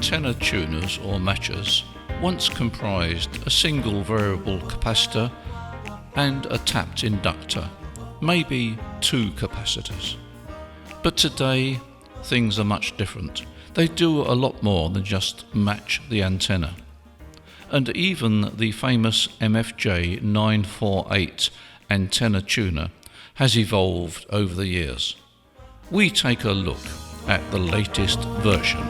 Antenna tuners or matchers once comprised a single variable capacitor and a tapped inductor, maybe two capacitors. But today things are much different. They do a lot more than just match the antenna. And even the famous MFJ-948 antenna tuner has evolved over the years. We take a look at the latest version.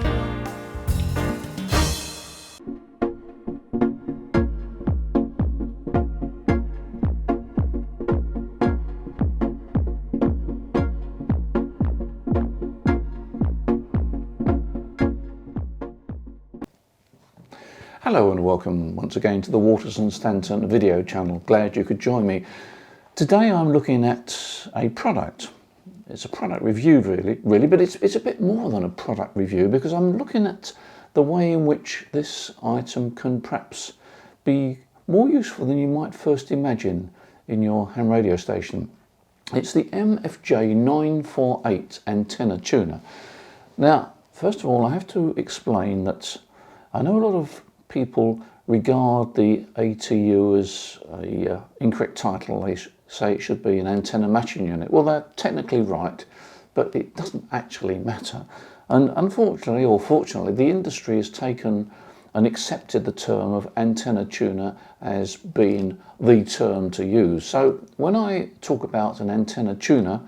Hello and welcome once again to the Waters and Stanton video channel. Glad you could join me. Today I'm looking at a product. It's a product review really, but it's a bit more than a product review because I'm looking at the way in which this item can perhaps be more useful than you might first imagine in your ham radio station. It's the MFJ-948 antenna tuner. Now, first of all, I have to explain that I know a lot of people regard the ATU as an incorrect title. They say it should be an antenna matching unit. Well, they're technically right, but it doesn't actually matter. And unfortunately, or fortunately, the industry has taken and accepted the term of antenna tuner as being the term to use. So when I talk about an antenna tuner,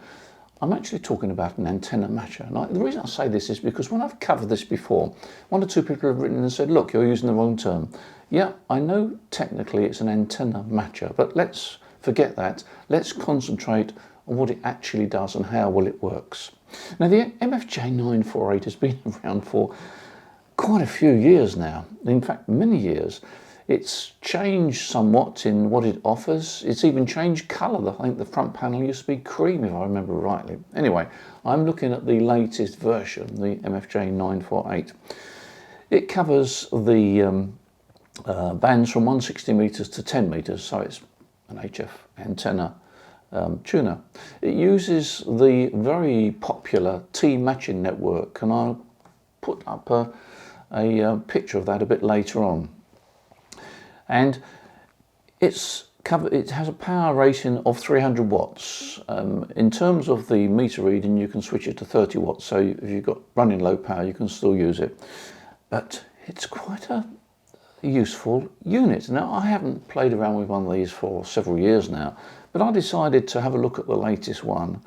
I'm actually talking about an antenna matcher. And the reason I say this is because when I've covered this before, one or two people have written and said, look, you're using the wrong term. Yeah, I know technically it's an antenna matcher, but let's forget that. Let's concentrate on what it actually does and how well it works. Now, the MFJ-948 has been around for quite a few years now. In fact, many years. It's changed somewhat in what it offers. It's even changed colour. I think the front panel used to be cream, if I remember rightly. Anyway, I'm looking at the latest version, the MFJ-948. It covers the bands from 160 metres to 10 metres, so it's an HF antenna tuner. It uses the very popular T-matching network, and I'll put up a picture of that a bit later on. And it has a power rating of 300 watts. In terms of the meter reading, you can switch it to 30 watts. So if you've got running low power, you can still use it. But it's quite a useful unit. Now, I haven't played around with one of these for several years now, but I decided to have a look at the latest one.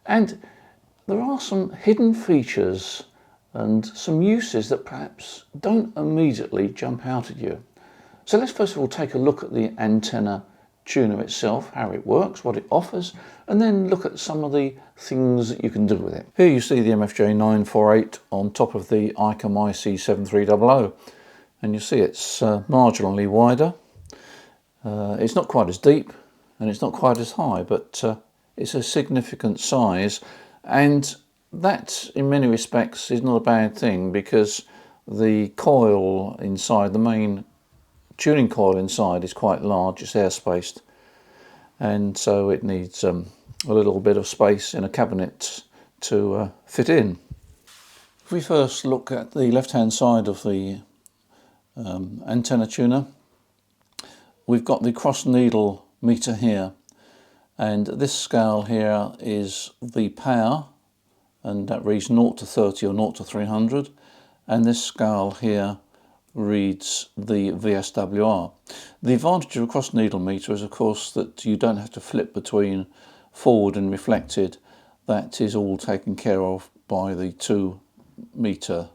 And there are some hidden features and some uses that perhaps don't immediately jump out at you. So let's first of all take a look at the antenna tuner itself, how it works, what it offers, and then look at some of the things that you can do with it. Here you see the MFJ-948 on top of the ICOM IC7300, and you see it's marginally wider. It's not quite as deep and it's not quite as high, but it's a significant size, and that in many respects is not a bad thing because the coil inside, the main tuning coil inside, is quite large. It's air spaced, and so it needs a little bit of space in a cabinet to fit in. If we first look at the left hand side of the antenna tuner, we've got the cross needle meter here, and this scale here is the power, and that reads 0 to 30 or 0 to 300, and this scale here reads the VSWR. The advantage of a cross needle meter is of course that you don't have to flip between forward and reflected. That is all taken care of by the 2 meter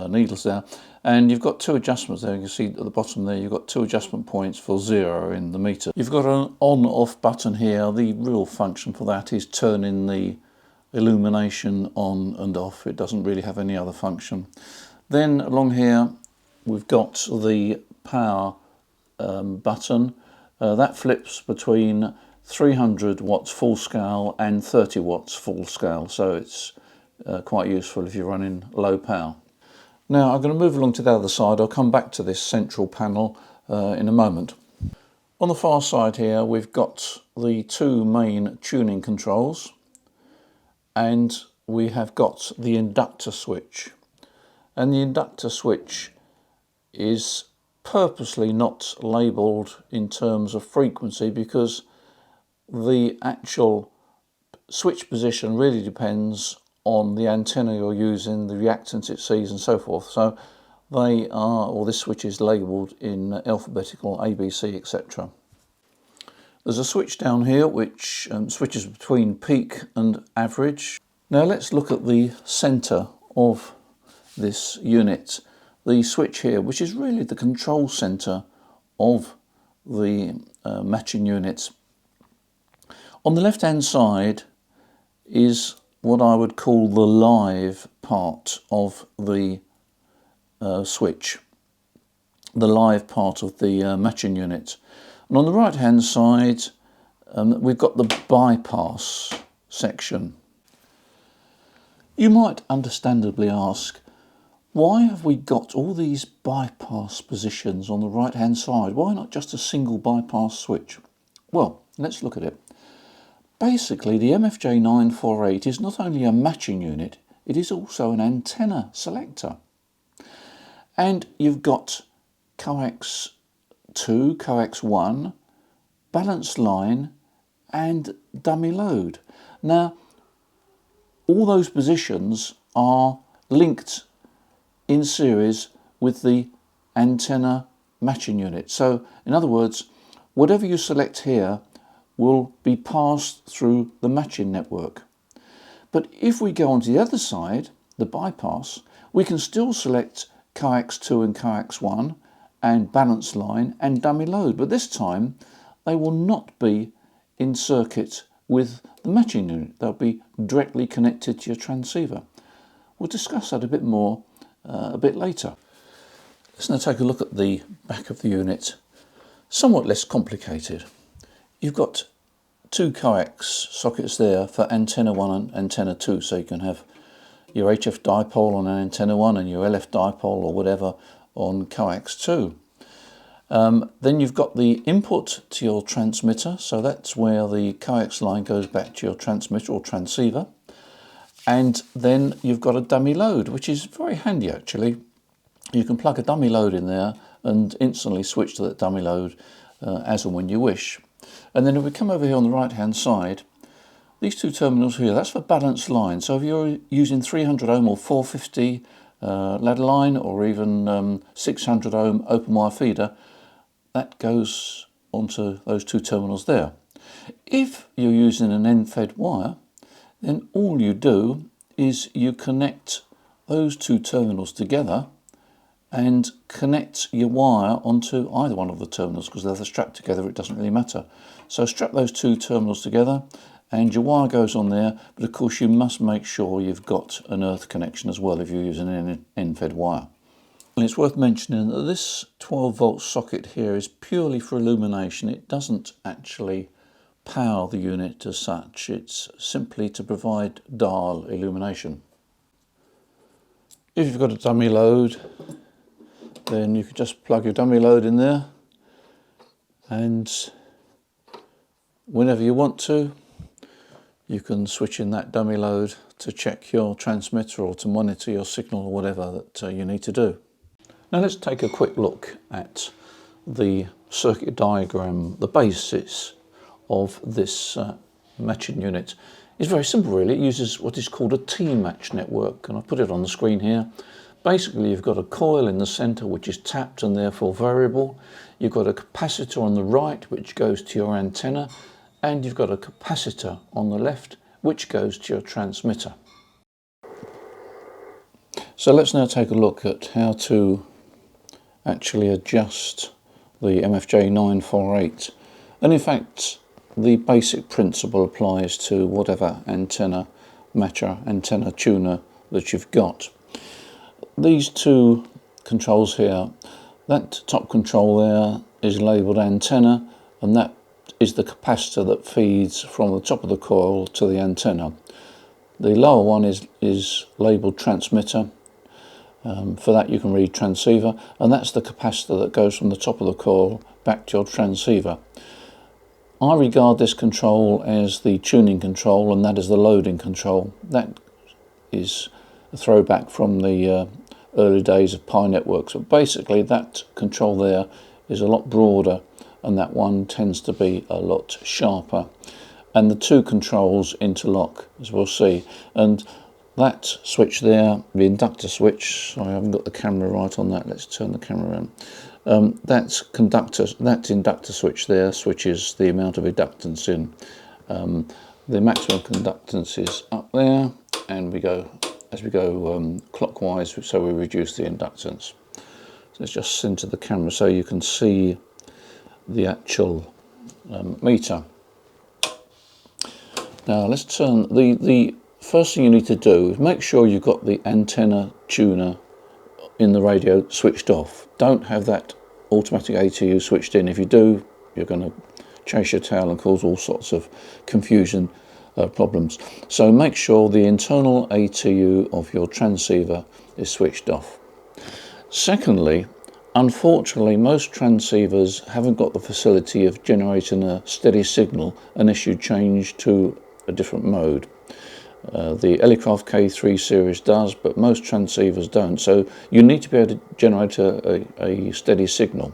needles there, and you've got 2 adjustments there. You can see at the bottom there you've got 2 adjustment points for 0 in the meter. You've got an on-off button here. The real function for that is turning the illumination on and off. It doesn't really have any other function. Then along here we've got the power button. That flips between 300 watts full scale and 30 watts full scale, so it's quite useful if you're running low power. Now I'm going to move along to the other side. I'll come back to this central panel in a moment. On the far side here we've got the 2 main tuning controls, and we have got the inductor switch. And the inductor switch is purposely not labelled in terms of frequency because the actual switch position really depends on the antenna you're using, the reactance it sees and so forth. So they are, or this switch is labelled in alphabetical ABC, etc. There's a switch down here which switches between peak and average. Now let's look at the centre of this unit, the switch here, which is really the control centre of the matching units. On the left hand side is what I would call the live part of the switch, the live part of the matching unit. And on the right hand side we've got the bypass section. You might understandably ask, why have we got all these bypass positions on the right hand side? Why not just a single bypass switch? Well, let's look at it. Basically, the MFJ-948 is not only a matching unit, it is also an antenna selector. And you've got coax 2, coax 1, balanced line and dummy load. Now, all those positions are linked in series with the antenna matching unit. So, in other words, whatever you select here will be passed through the matching network. But if we go on to the other side, the bypass, we can still select coax 2 and coax 1 and balance line and dummy load, but this time they will not be in circuit with the matching unit. They'll be directly connected to your transceiver. We'll discuss that a bit more a bit later. Let's now take a look at the back of the unit. Somewhat less complicated. You've got two coax sockets there for antenna 1 and antenna 2, so you can have your HF dipole on an antenna 1 and your LF dipole or whatever on coax 2. Then you've got the input to your transmitter, so that's where the coax line goes back to your transmitter or transceiver. And then you've got a dummy load, which is very handy actually. You can plug a dummy load in there and instantly switch to that dummy load as and when you wish. And then if we come over here on the right hand side, these two terminals here, that's for balanced line. So if you're using 300 ohm or 450 ladder line or even 600 ohm open wire feeder, that goes onto those two terminals there. If you're using an end-fed wire, then all you do is you connect those two terminals together and connect your wire onto either one of the terminals, because they're strapped together, it doesn't really matter. So strap those two terminals together and your wire goes on there, but of course you must make sure you've got an earth connection as well if you're using an end-fed wire. And it's worth mentioning that this 12 volt socket here is purely for illumination. It doesn't actually power the unit as such, it's simply to provide dial illumination. If you've got a dummy load, then you can just plug your dummy load in there, and whenever you want to, you can switch in that dummy load to check your transmitter or to monitor your signal or whatever that you need to do. Now let's take a quick look at the circuit diagram, the basis of this matching unit. It's very simple really. It uses what is called a T-match network, and I've put it on the screen here. Basically you've got a coil in the centre which is tapped and therefore variable. You've got a capacitor on the right which goes to your antenna, and you've got a capacitor on the left which goes to your transmitter. So let's now take a look at how to actually adjust the MFJ-948. And in fact, the basic principle applies to whatever antenna matcher, antenna tuner that you've got. These two controls here, that top control there is labelled antenna, and that is the capacitor that feeds from the top of the coil to the antenna. The lower one is labelled transmitter. For that you can read transceiver, and that's the capacitor that goes from the top of the coil back to your transceiver. I regard this control as the tuning control, and that is the loading control. That is a throwback from the early days of Pi networks, but basically that control there is a lot broader and that one tends to be a lot sharper, and the two controls interlock, as we'll see. And that switch there, the inductor switch, sorry I haven't got the camera right on that, let's turn the camera around. That inductor switch there switches the amount of inductance in. The maximum conductance is up there, and as we go clockwise, so we reduce the inductance. So let's just center the camera so you can see the actual meter. Now let's turn, the first thing you need to do is make sure you've got the antenna tuner in the radio switched off. Don't have that automatic ATU switched in. If you do, you're going to chase your tail and cause all sorts of confusion problems. So make sure the internal ATU of your transceiver is switched off. Secondly, unfortunately, most transceivers haven't got the facility of generating a steady signal unless you change to a different mode. The Elecraft K3 series does, but most transceivers don't. So you need to be able to generate a steady signal.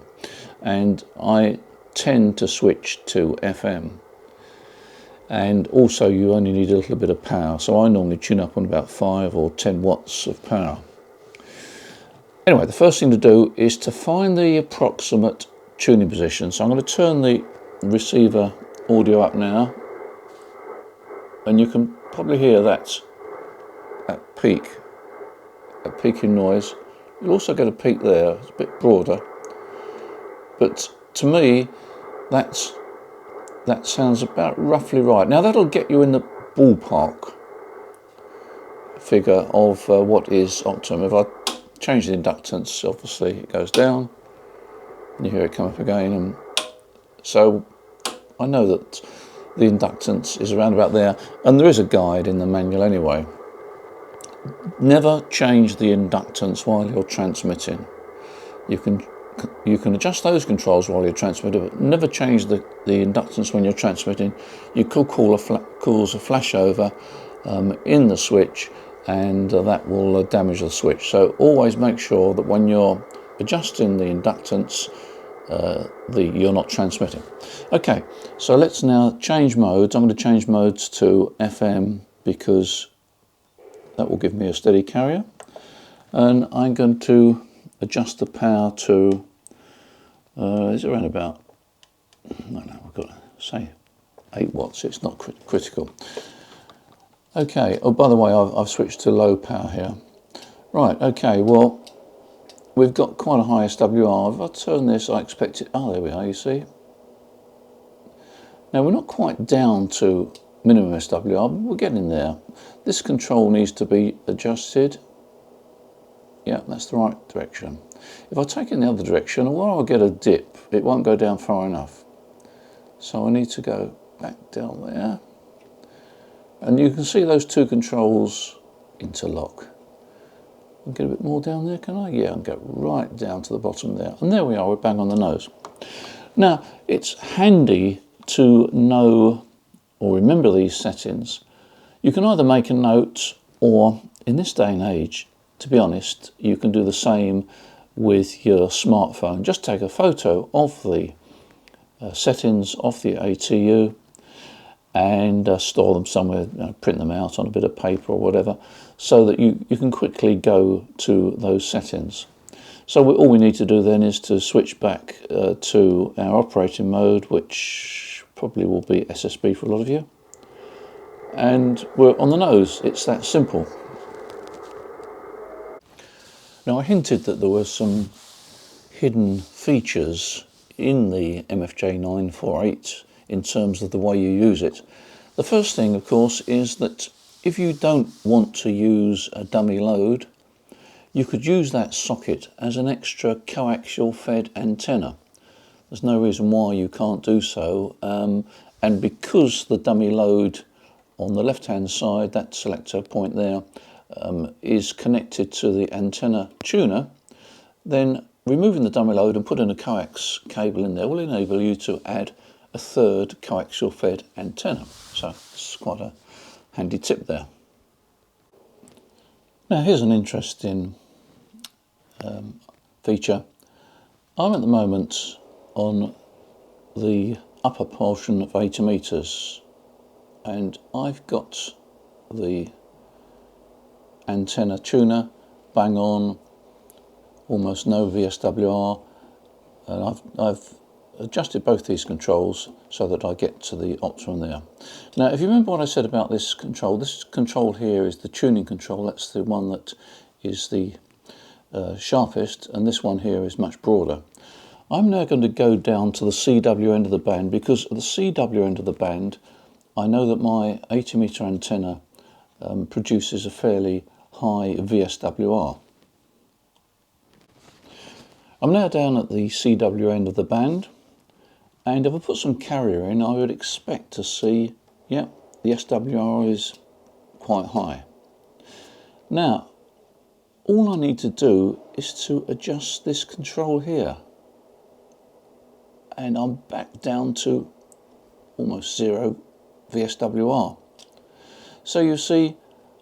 And I tend to switch to FM. And also you only need a little bit of power. So I normally tune up on about 5 or 10 watts of power. Anyway, the first thing to do is to find the approximate tuning position. So I'm going to turn the receiver audio up now, and you can probably hear that peak in noise. You'll also get a peak there, it's a bit broader, but to me that sounds about roughly right. Now that'll get you in the ballpark figure of what is optimum. If I change the inductance, obviously it goes down, and you hear it come up again, and so I know that the inductance is around about there, and there is a guide in the manual anyway. Never change the inductance while you're transmitting. You can adjust those controls while you're transmitting, but never change the inductance when you're transmitting. You could cause a flashover in the switch, and that will damage the switch. So always make sure that when you're adjusting the inductance, you're not transmitting. Okay, so let's now change modes. I'm going to change modes to FM because that will give me a steady carrier, and I'm going to adjust the power to is it around about, no, I've got to say 8 watts. It's not critical. Okay, oh by the way, I've switched to low power here. Right, okay, well we've got quite a high SWR. If I turn this, I expect it, oh there we are, you see. Now we're not quite down to minimum SWR, but we're getting there. This control needs to be adjusted. Yeah, that's the right direction. If I take it in the other direction, or I'll get a dip, it won't go down far enough. So I need to go back down there. And you can see those two controls interlock. I'll get a bit more down there, can I? Yeah, and go right down to the bottom there. And there we are, we're bang on the nose. Now, it's handy to know or remember these settings. You can either make a note, or in this day and age, to be honest, you can do the same with your smartphone. Just take a photo of the settings of the ATU and store them somewhere, print them out on a bit of paper or whatever, so that you can quickly go to those settings. So all we need to do then is to switch back to our operating mode, which probably will be SSB for a lot of you. And we're on the nose, it's that simple. Now I hinted that there were some hidden features in the MFJ-948 in terms of the way you use it. The first thing, of course, is that if you don't want to use a dummy load, you could use that socket as an extra coaxial fed antenna. There's no reason why you can't do so, and because the dummy load on the left hand side, that selector point there, is connected to the antenna tuner, then removing the dummy load and putting a coax cable in there will enable you to add a third coaxial fed antenna. So it's quite a handy tip there. Now here's an interesting feature. I'm at the moment on the upper portion of 80 meters, and I've got the antenna tuner bang on, almost no VSWR, and I've adjusted both these controls so that I get to the optimum there. Now, if you remember what I said about this control here is the tuning control. That's the one that is the sharpest, and this one here is much broader. I'm now going to go down to the CW end of the band, because at the CW end of the band I know that my 80 meter antenna produces a fairly high VSWR. I'm now down at the CW end of the band, and if I put some carrier in, I would expect to see, yeah, the SWR is quite high. Now, all I need to do is to adjust this control here, and I'm back down to almost zero VSWR. So you see,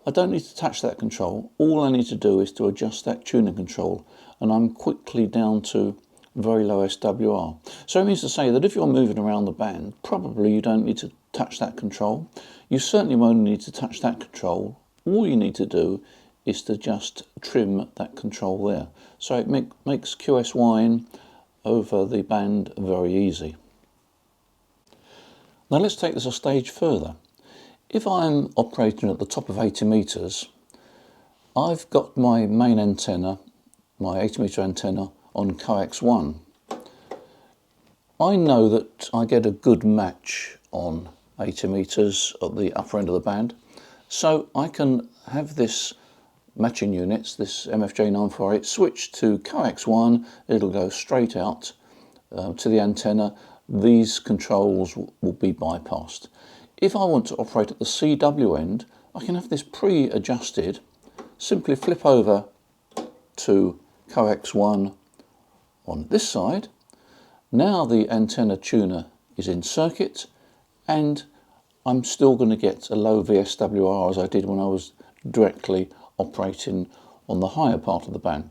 I don't need to touch that control. All I need to do is to adjust that tuning control, and I'm quickly down to very low SWR. So it means to say that if you're moving around the band, probably you don't need to touch that control. You certainly won't need to touch that control. All you need to do is to just trim that control there. So it makes QSYing over the band very easy. Now let's take this a stage further. If I'm operating at the top of 80 meters, I've got my main antenna, my 80 meter antenna, on coax 1. I know that I get a good match on 80 meters at the upper end of the band, so I can have this matching units, this MFJ-948, switch to coax 1. It'll go straight out to the antenna. These controls will be bypassed. If I want to operate at the CW end, I can have this pre-adjusted, simply flip over to coax 1 on this side. Now the antenna tuner is in circuit, and I'm still going to get a low VSWR as I did when I was directly operating on the higher part of the band.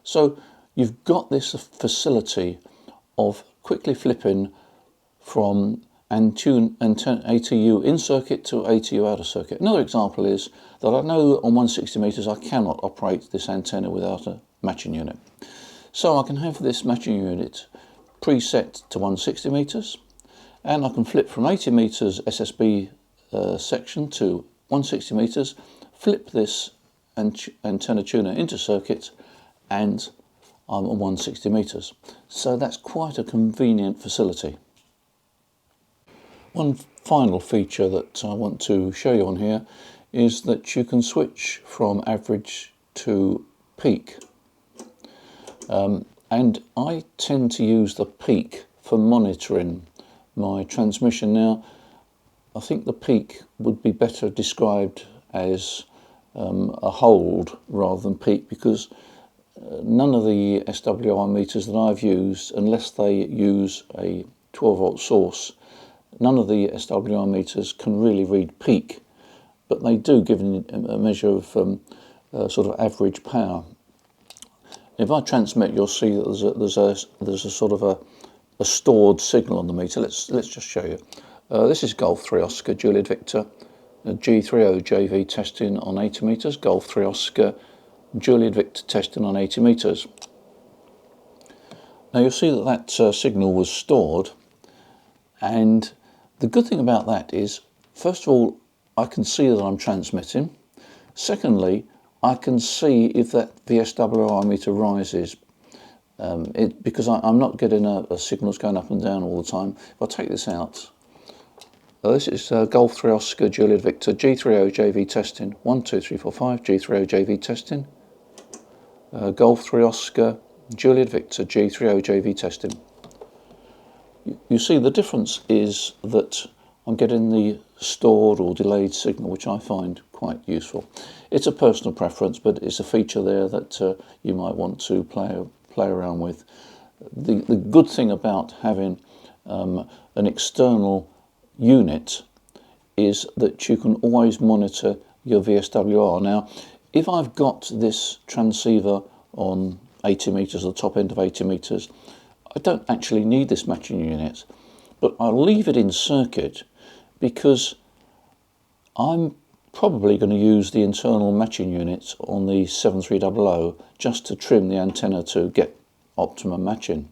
So you've got this facility of quickly flipping from ATU in circuit to ATU out of circuit. Another example is that I know on 160 meters I cannot operate this antenna without a matching unit. So I can have this matching unit preset to 160 meters, and I can flip from 80 meters SSB section to 160 meters, flip this antenna tuner into circuit, and I'm on 160 meters. So that's quite a convenient facility. One final feature that I want to show you on here is that you can switch from average to peak. And I tend to use the peak for monitoring my transmission. Now, I think the peak would be better described as a hold rather than peak, because none of the SWR meters that I've used, unless they use a 12-volt source, none of the SWR meters can really read peak, but they do give a measure of sort of average power. If I transmit, you'll see that there's a sort of a stored signal on the meter. Let's just show you. This is Golf 3 Oscar Juliet Victor G3OJV testing on 80 meters. Golf 3 Oscar Juliet Victor testing on 80 meters. Now you'll see that signal was stored, and the good thing about that is, first of all, I can see that I'm transmitting. Secondly, I can see if that VSWR meter rises, because I'm not getting a signals going up and down all the time. If I take this out, this is Golf 3 Oscar Juliet Victor G3OJV testing, 1, 2, 3, 4, 5, G3OJV testing, Golf 3 Oscar Juliet Victor G3OJV testing. You see the difference is that I'm getting the stored or delayed signal, which I find quite useful. It's a personal preference, but it's a feature there that you might want to play around with. The good thing about having an external unit is that you can always monitor your VSWR. Now, if I've got this transceiver on 80 metres, the top end of 80 metres, I don't actually need this matching unit, but I'll leave it in circuit because I'm probably going to use the internal matching unit on the 7300 just to trim the antenna to get optimum matching.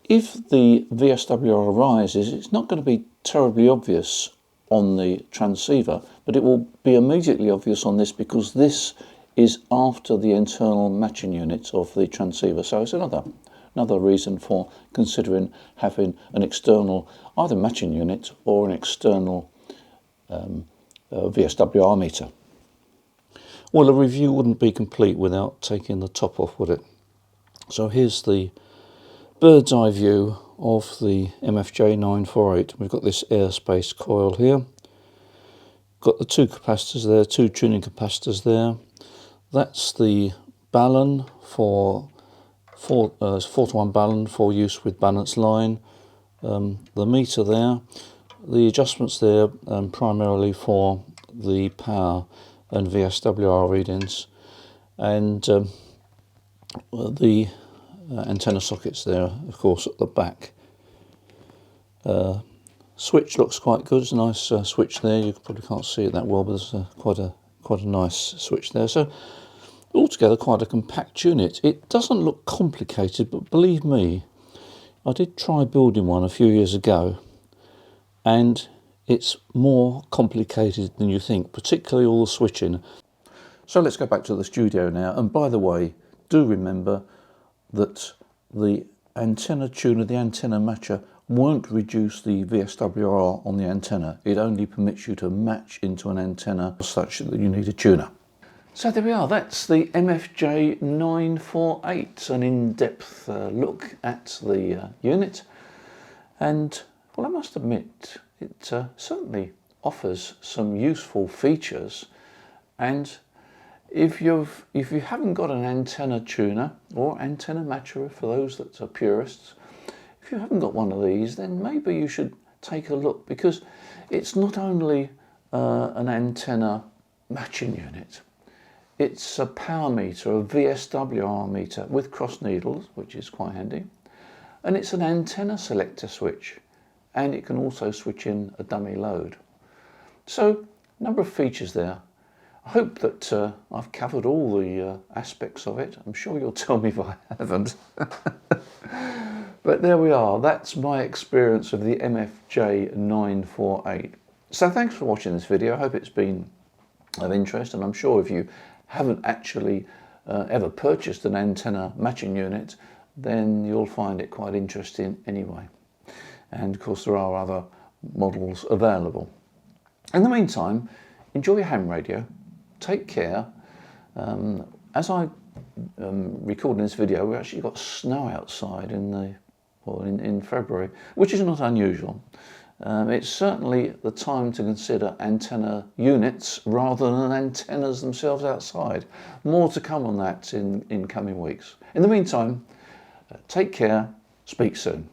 If the VSWR arises, it's not going to be terribly obvious on the transceiver, but it will be immediately obvious on this because this is after the internal matching unit of the transceiver. So it's another reason for considering having an external either matching unit or an external VSWR meter. Well, a review wouldn't be complete without taking the top off, would it? So here's the bird's eye view of the MFJ-948. We've got this airspace coil here. Got the two capacitors there, two tuning capacitors there. That's the balun for 4:1 balun for use with balance line. The meter there. The adjustments there primarily for the power and VSWR readings, and the antenna sockets there, of course, at the back. Switch looks quite good. It's a nice switch there. You probably can't see it that well, but there's quite a nice switch there. So altogether, quite a compact unit. It doesn't look complicated, but believe me, I did try building one a few years ago, and it's more complicated than you think, particularly all the switching. So let's go back to the studio now. And by the way, do remember that the antenna tuner, the antenna matcher, won't reduce the VSWR on the antenna. It only permits you to match into an antenna such that you need a tuner. So there we are, that's the MFJ-948, an in-depth look at the unit. And well, I must admit, it certainly offers some useful features. And if you haven't got an antenna tuner or antenna matcher, for those that are purists, if you haven't got one of these, then maybe you should take a look, because it's not only an antenna matching unit, it's a power meter, a VSWR meter with cross needles, which is quite handy, and it's an antenna selector switch, and it can also switch in a dummy load. So a number of features there. I hope that I've covered all the aspects of it. I'm sure you'll tell me if I haven't. But there we are. That's my experience of the MFJ-948. So thanks for watching this video. I hope it's been of interest, and I'm sure if you haven't actually ever purchased an antenna matching unit, then you'll find it quite interesting anyway. And of course there are other models available. In the meantime, enjoy your ham radio. Take care. As I recording this video, we actually got snow outside in February, which is not unusual. It's certainly the time to consider antenna units rather than antennas themselves outside. More to come on that in coming weeks. In the meantime, take care. Speak soon.